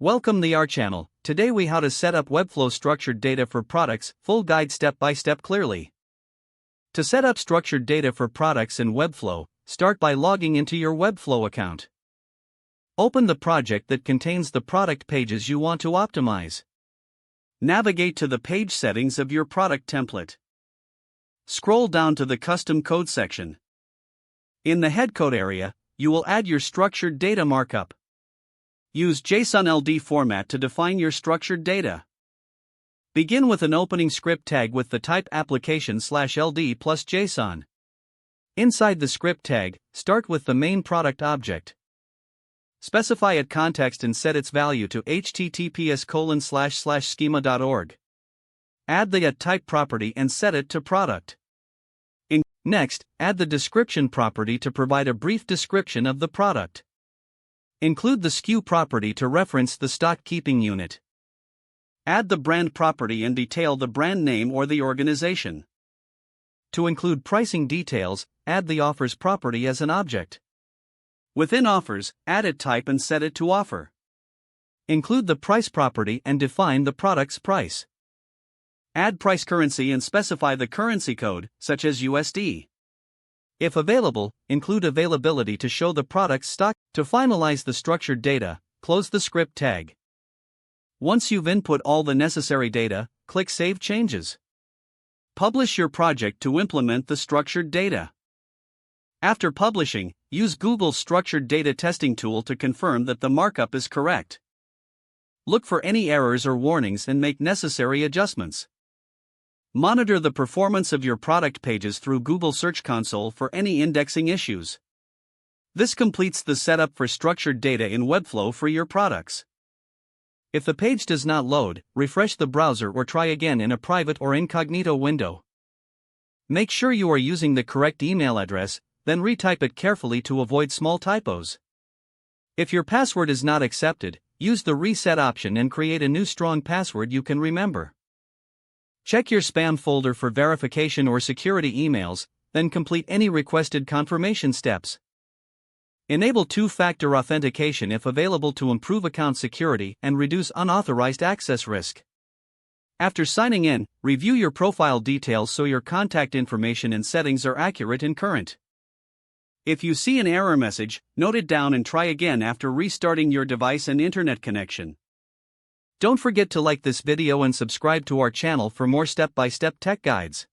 Welcome to our channel. Today we how to set up Webflow structured data for products, full guide step by step clearly. To set up structured data for products in Webflow, start by logging into your Webflow account. Open the project that contains the product pages you want to optimize. Navigate to the page settings of your product template. Scroll down to the custom code section. In the head code area, you will add your structured data markup. Use JSON LD format to define your structured data. Begin with an opening script tag with the type application/LD plus JSON. Inside the script tag, start with the main product object. Specify a context and set its value to https://schema.org. Add the type property and set it to product. Next, add the description property to provide a brief description of the product. Include the SKU property to reference the stock keeping unit. Add the brand property and detail the brand name or the organization. To include pricing details, add the offers property as an object. Within offers, add a type and set it to offer. Include the price property and define the product's price. Add price currency and specify the currency code, such as USD. If available, include availability to show the product's stock. To finalize the structured data, close the script tag. Once you've input all the necessary data, click Save Changes. Publish your project to implement the structured data. After publishing, use Google's structured data testing tool to confirm that the markup is correct. Look for any errors or warnings and make necessary adjustments. Monitor the performance of your product pages through Google Search Console for any indexing issues. This completes the setup for structured data in Webflow for your products. If the page does not load, refresh the browser or try again in a private or incognito window. Make sure you are using the correct email address, then retype it carefully to avoid small typos. If your password is not accepted, use the reset option and create a new strong password you can remember. Check your spam folder for verification or security emails, then complete any requested confirmation steps. Enable two-factor authentication if available to improve account security and reduce unauthorized access risk. After signing in, review your profile details so your contact information and settings are accurate and current. If you see an error message, note it down and try again after restarting your device and internet connection. Don't forget to like this video and subscribe to our channel for more step-by-step tech guides.